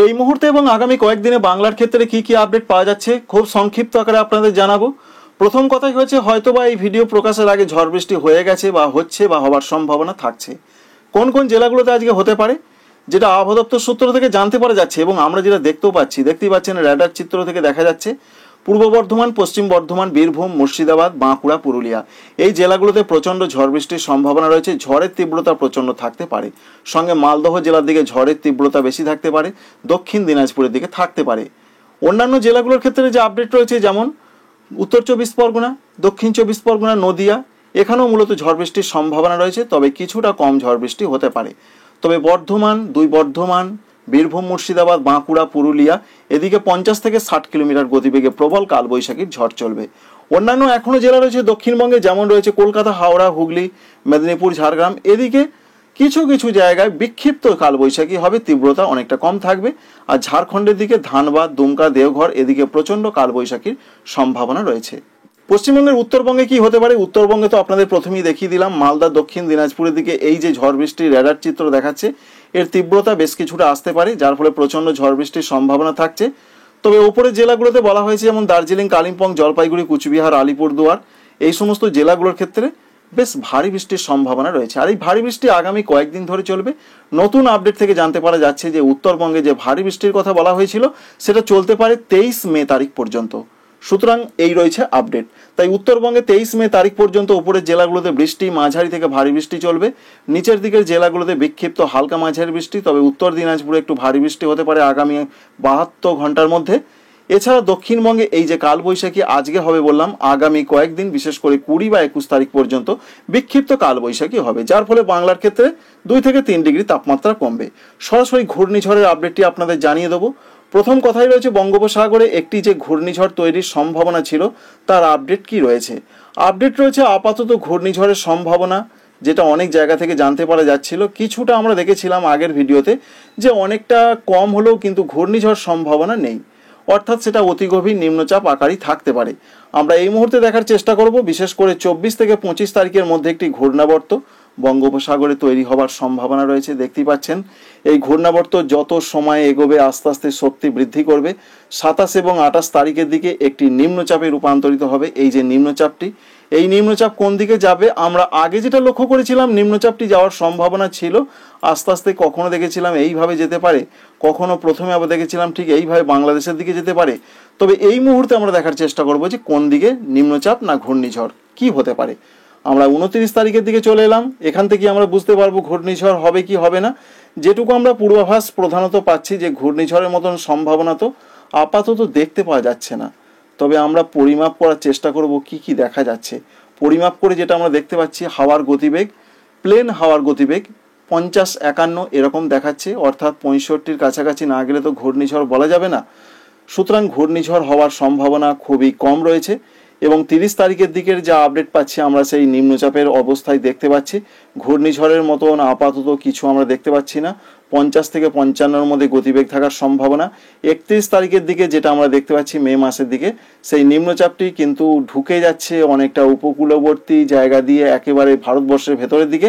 এই মুহূর্তে এবং আগামী কয়েকদিনে বাংলার ক্ষেত্রে কি কি আপডেট পাওয়া যাচ্ছে খুব সংক্ষিপ্ত আকারে আপনাদের জানাবো। প্রথম কথাই হচ্ছে হয়তোবা এই ভিডিও প্রকাশের আগে ঝড় বৃষ্টি হয়ে গেছে বা হচ্ছে বা হওয়ার সম্ভাবনা থাকছে। কোন কোন জেলাগুলোতে আজকে হতে পারে যেটা আবহাওয়া দপ্তর সূত্র থেকে জানতে পারা যাচ্ছে এবং আমরা যেটা দেখতেই পাচ্ছেন র্যাডার চিত্র থেকে দেখা যাচ্ছে পূর্ব বর্ধমান, পশ্চিম বর্ধমান, বীরভূম, মুর্শিদাবাদ, বাঁকুড়া, পুরুলিয়া এই জেলাগুলোতে প্রচণ্ড ঝড় বৃষ্টির সম্ভাবনা রয়েছে। ঝড়ের তীব্রতা প্রচণ্ড থাকতে পারে। সঙ্গে মালদহ জেলার দিকে ঝড়ের তীব্রতা বেশি থাকতে পারে, দক্ষিণ দিনাজপুরের দিকে থাকতে পারে। অন্যান্য জেলাগুলোর ক্ষেত্রে যে আপডেট রয়েছে যেমন উত্তর চব্বিশ পরগনা, দক্ষিণ চব্বিশ পরগনা, নদিয়া এখানেও মূলত ঝড় বৃষ্টির সম্ভাবনা রয়েছে, তবে কিছুটা কম ঝড় বৃষ্টি হতে পারে। তবে বর্ধমান, বীরভূম, মুর্শিদাবাদ, বাঁকুড়া, পুরুলিয়া এদিকে 50 থেকে 60 কিলোমিটার গতিবেগে প্রবল কালবৈশাখীর ঝড় চলবে। অন্যান্য এখনও জেলা রয়েছে দক্ষিণবঙ্গে, যেমন রয়েছে কলকাতা, হাওড়া, হুগলি, মেদিনীপুর, ঝাড়গ্রাম এদিকে কিছু কিছু জায়গায় বিক্ষিপ্ত কালবৈশাখী হবে, তীব্রতা অনেকটা কম থাকবে। আর ঝাড়খণ্ডের দিকে ধানবাদ, দুমকা, দেওঘর এদিকে প্রচণ্ড কালবৈশাখীর সম্ভাবনা রয়েছে। পশ্চিমবঙ্গের উত্তরবঙ্গে কি হতে পারে? উত্তরবঙ্গে তো আপনাদের প্রথমেই দেখিয়ে দিলাম, মালদা, দক্ষিণ দিনাজপুরের দিকে এই যে ঝড় বৃষ্টির র্যাডার চিত্র দেখাচ্ছে এর তীব্রতা বেশ কিছুটা আসতে পারে, যার ফলে প্রচণ্ড ঝড় বৃষ্টির সম্ভাবনা থাকছে। তবে ওপরের জেলাগুলোতে বলা হয়েছে যেমন দার্জিলিং, কালিম্পং, জলপাইগুড়ি, কুচবিহার, আলিপুরদুয়ার এই সমস্ত জেলাগুলোর ক্ষেত্রে বেশ ভারী বৃষ্টির সম্ভাবনা রয়েছে। আর এই ভারী বৃষ্টি আগামী কয়েকদিন ধরে চলবে। নতুন আপডেট থেকে জানতে পারা যাচ্ছে যে উত্তরবঙ্গে যে ভারী বৃষ্টির কথা বলা হয়েছিল সেটা চলতে পারে 23 মে তারিখ পর্যন্ত। সুতরাং এই রয়েছে আপডেট। তাই উত্তরবঙ্গে 23 মে তারিখ পর্যন্ত উপরের জেলাগুলোতে বৃষ্টি মাঝারি থেকে ভারী বৃষ্টি চলবে, নিচের দিকের জেলাগুলোতে বিক্ষিপ্ত হালকা মাঝারি বৃষ্টি, তবে উত্তর দিনাজপুরে একটু ভারী বৃষ্টি হতে পারে আগামী 72 ঘন্টার মধ্যে। এছাড়া দক্ষিণবঙ্গে এই যে কালবৈশাখী আজকে হবে বললাম, আগামী কয়েকদিন বিশেষ করে 20 বা 21 তারিখ পর্যন্ত বিক্ষিপ্ত কালবৈশাখী হবে, যার ফলে বাংলার ক্ষেত্রে 2 থেকে 3 ডিগ্রি তাপমাত্রা কমবে। সরাসরি ঘূর্ণিঝড়ের আপডেটটি আপনাদের জানিয়ে দেবো। প্রথম কথাই রয়েছে বঙ্গোপসাগরে একটি যে ঘূর্ণিঝড় তৈরির সম্ভাবনা ছিল তার আপডেট কি রয়েছে। আপডেট রয়েছে আপাতত ঘূর্ণিঝড়ের সম্ভাবনা, যেটা অনেক জায়গা থেকে জানতে পারা যাচ্ছিল, কিছুটা আমরা দেখেছিলাম আগের ভিডিওতে যে অনেকটা কম হলেও কিন্তু ঘূর্ণিঝড় সম্ভাবনা নেই, অর্থাৎ সেটা অতি গভীর নিম্নচাপ আকারই থাকতে পারে। আমরা এই মুহূর্তে দেখার চেষ্টা করব বিশেষ করে 24 থেকে 25 তারিখের মধ্যে একটি ঘূর্ণাবর্ত বঙ্গোপসাগরে তৈরি হবার সম্ভাবনা রয়েছে। দেখতেই পাচ্ছেন এই ঘূর্ণাবর্ত যত সময় এগোবে আস্তে আস্তে শক্তি বৃদ্ধি করবে। 27 এবং 28 তারিখের দিকে একটি নিম্নচাপে রূপান্তরিত হবে এই যে নিম্নচাপটি। এই নিম্নচাপ কোন দিকে যাবে আমরা আগে যেটা লক্ষ্য করেছিলাম, নিম্নচাপটি যাওয়ার সম্ভাবনা ছিল আস্তে আস্তে, কখনো দেখেছিলাম এইভাবে যেতে পারে, কখনো প্রথমে আবার দেখেছিলাম ঠিক এইভাবে বাংলাদেশের দিকে যেতে পারে। তবে এই মুহূর্তে আমরা দেখার চেষ্টা করব যে কোন দিকে নিম্নচাপ না ঘূর্ণিঝড় কি হতে পারে। আমরা 29 তারিখের দিকে চলে এলাম, এখান থেকে আমরা বুঝতে পারবো ঘূর্ণিঝড় হবে কি হবে না। যেটুকু আমরা পূর্বাভাস প্রধানত পাচ্ছি যে ঘূর্ণিঝড়ের মতন সম্ভাবনা তো আপাতত দেখতে পাওয়া যাচ্ছে না, তবে আমরা পরিমাপ করার চেষ্টা করব কি কি দেখা যাচ্ছে। পরিমাপ করে যেটা আমরা দেখতে পাচ্ছি হাওয়ার গতিবেগ, প্লেন হাওয়ার গতিবেগ 50-51 এরকম দেখাচ্ছে, অর্থাৎ 65-র কাছাকাছি না গেলে তো ঘূর্ণিঝড় বলা যাবে না। সুতরাং ঘূর্ণিঝড় হওয়ার সম্ভাবনা খুবই কম রয়েছে। এবং 30 তারিখের দিকের যা আপডেট পাচ্ছি আমরা সেই নিম্নচাপের অবস্থায় দেখতে পাচ্ছি, ঘূর্ণিঝড়ের মতন আপাতত কিছু আমরা দেখতে পাচ্ছি না। 50 থেকে 55-র মধ্যে গতিবেগ থাকার সম্ভাবনা। 31 তারিখের দিকে যেটা আমরা দেখতে পাচ্ছি মে মাসের দিকে, সেই নিম্নচাপটি কিন্তু ঢুকে যাচ্ছে অনেকটা উপকূলবর্তী জায়গা দিয়ে একেবারে ভারতবর্ষের ভেতরের দিকে,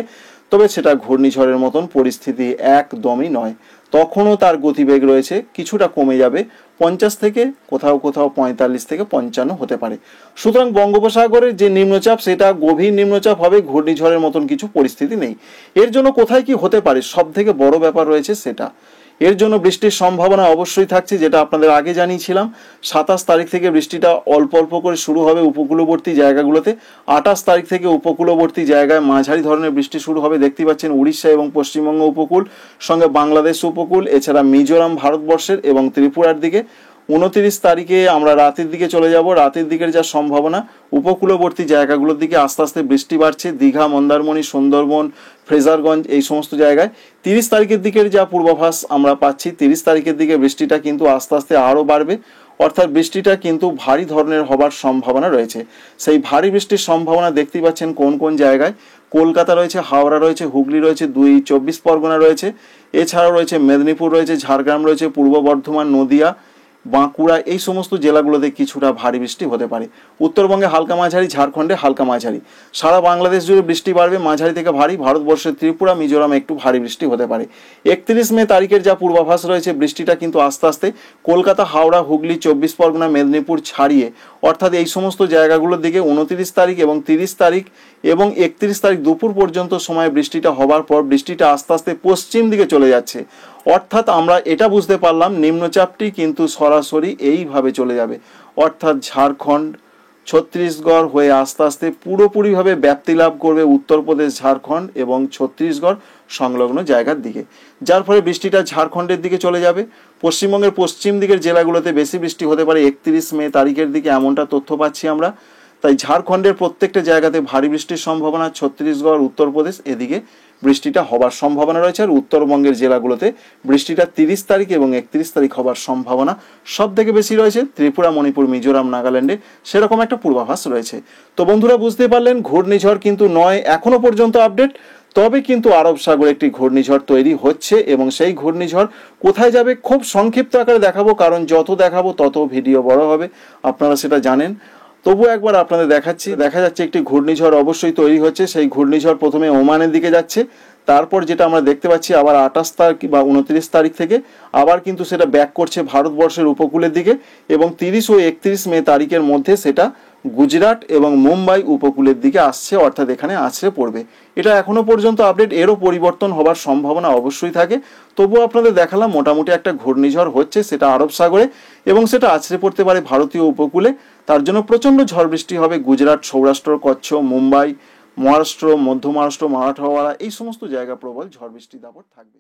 তবে সেটা ঘূর্ণিঝড়ের মতন পরিস্থিতি একদমই নয়। তখনও তার গতিবেগ রয়েছে, কিছুটা কমে যাবে, 50 থেকে কোথাও কোথাও 45 থেকে 55 হতে পারে। সুতরাং বঙ্গোপসাগরের যে নিম্নচাপ সেটা গভীর নিম্নচাপ হবে, ঘূর্ণিঝড়ের মতন কিছু পরিস্থিতি নেই। এর জন্য কোথায় কি হতে পারে সব থেকে বড় ব্যাপার রয়েছে সেটা। এর জন্য বৃষ্টির সম্ভাবনা অবশ্যই থাকছে, যেটা আপনাদের আগে জানিয়েছিলাম। 27 তারিখ থেকে বৃষ্টিটা অল্প অল্প করে শুরু হবে উপকূলবর্তী জায়গাগুলোতে। 28 তারিখ থেকে উপকূলবর্তী জায়গায় মাঝারি ধরনের বৃষ্টি শুরু হবে। দেখতেই পাচ্ছেন উড়িষ্যা এবং পশ্চিমবঙ্গ উপকূল, সঙ্গে বাংলাদেশ উপকূল, এছাড়া মিজোরাম ভারতবর্ষের এবং ত্রিপুরার দিকে। 29 তারিখে আমরা রাতের দিকে চলে যাব। রাতের দিকের যা সম্ভাবনা, উপকূলবর্তী জায়গাগুলোর দিকে আস্তে আস্তে বৃষ্টি বাড়ছে, দীঘা, মন্দারমণি, সুন্দরবন, ফ্রেজারগঞ্জ এই সমস্ত জায়গায়। 30 তারিখের দিকের যা পূর্বাভাস আমরা পাচ্ছি, 30 তারিখের দিকে বৃষ্টিটা কিন্তু আস্তে আস্তে আরও বাড়বে, অর্থাৎ বৃষ্টিটা কিন্তু ভারী ধরনের হবার সম্ভাবনা রয়েছে। সেই ভারী বৃষ্টির সম্ভাবনা দেখতেই পাচ্ছেন কোন কোন জায়গায়। কলকাতা রয়েছে, হাওড়া রয়েছে, হুগলি রয়েছে, 2 24 পরগনা রয়েছে, এছাড়াও রয়েছে মেদিনীপুর রয়েছে, ঝাড়গ্রাম রয়েছে, পূর্ব বর্ধমান, নদিয়া, বাঁকুড়া এই সমস্ত জেলাগুলোতে কিছুটা ভারী বৃষ্টি হতে পারে। উত্তরবঙ্গে হালকা মাঝারি, ঝাড়খণ্ডে হালকা মাঝারি, সারা বাংলাদেশ জুড়ে বৃষ্টি বাড়বে মাঝারি থেকে ভারী। ভারতবর্ষের ত্রিপুরা, মিজোরামে একটু ভারী বৃষ্টি হতে পারে। 31 মে তারিখের যা পূর্বাভাস রয়েছে, বৃষ্টিটা কিন্তু আস্তে আস্তে কলকাতা, হাওড়া, হুগলি, 24 পরগনা, মেদিনীপুর ছাড়িয়ে অর্থাৎ এই সমস্ত জায়গাগুলোর দিকে 29 তারিখ এবং 30 তারিখ এবং 31 তারিখ দুপুর পর্যন্ত সময় বৃষ্টিটা হবার পর বৃষ্টিটা আস্তে আস্তে পশ্চিম দিকে চলে যাচ্ছে। অর্থাৎ আমরা এটা বুঝতে পারলাম নিম্নচাপটি কিন্তু সরাসরি এইভাবে চলে যাবে, অর্থাৎ ঝাড়খণ্ড, ছত্তিশগড় হয়ে আস্তে আস্তে পুরোপুরিভাবে ব্যাপ্তি লাভ করবে উত্তরপ্রদেশ, ঝাড়খণ্ড এবং ছত্তিশগড় সংলগ্ন জায়গার দিকে, যার ফলে বৃষ্টিটা ঝাড়খণ্ডের দিকে চলে যাবে। পশ্চিমবঙ্গের পশ্চিম দিকের জেলাগুলোতে বেশি বৃষ্টি হতে পারে 31 মে তারিখের দিকে, এমনটা তথ্য পাচ্ছি আমরা। তাই ঝাড়খণ্ডের প্রত্যেকটা জায়গাতে ভারী বৃষ্টির সম্ভাবনা, ছত্তিশগড়, উত্তরপ্রদেশ এদিকে বৃষ্টিটা হবার সম্ভাবনা রয়েছে। আর উত্তরবঙ্গের জেলাগুলোতে বৃষ্টিটা 30 তারিখ এবং 31 তারিখ হবার সম্ভাবনা সব থেকে বেশি রয়েছে। ত্রিপুরা, মণিপুর, মিজোরাম, নাগাল্যান্ডে সেরকম একটা পূর্বাভাস রয়েছে। তো বন্ধুরা বুঝতে পারলেন ঘূর্ণিঝড় কিন্তু নয় এখনো পর্যন্ত আপডেট, তবে কিন্তু আরব সাগরে একটি ঘূর্ণিঝড় তৈরি হচ্ছে এবং সেই ঘূর্ণিঝড় কোথায় যাবে খুব সংক্ষিপ্ত আকারে দেখাবো, কারণ যত দেখাবো তত ভিডিও বড় হবে, আপনারা সেটা জানেন। তবু একবার আপনাদের দেখাচ্ছি। দেখা যাচ্ছে একটি ঘূর্ণিঝড় অবশ্যই তৈরি হচ্ছে। সেই ঘূর্ণিঝড় প্রথমে ওমানের দিকে যাচ্ছে, তারপর যেটা আমরা দেখতে পাচ্ছি আবার 28 তারিখ বা 29 তারিখ থেকে আবার কিন্তু সেটা ব্যাক করছে ভারতবর্ষের উপকূলের দিকে এবং 30 ও 31 মে তারিখের মধ্যে সেটা গুজরাট এবং মুম্বাই উপকূলের দিকে আসছে, অর্থাৎ এখানে আছড়ে পড়বে। এটা এখনো পর্যন্ত আপডেট, এরও পরিবর্তন হবার সম্ভাবনা অবশ্যই থাকে। তবুও আপনাদের দেখালাম মোটামুটি একটা ঘূর্ণিঝড় হচ্ছে, সেটা আরব সাগরে এবং সেটা আছড়ে পড়তে পারে ভারতীয় উপকূলে। তার জন্য প্রচণ্ড ঝড় বৃষ্টি হবে গুজরাট, সৌরাষ্ট্র, কচ্ছ, মুম্বাই, মহারাষ্ট্র, মধ্য মহারাষ্ট্র, মারাঠাওয়াড়া এই সমস্ত জায়গা প্রবল ঝড় বৃষ্টি দাপট থাকবে।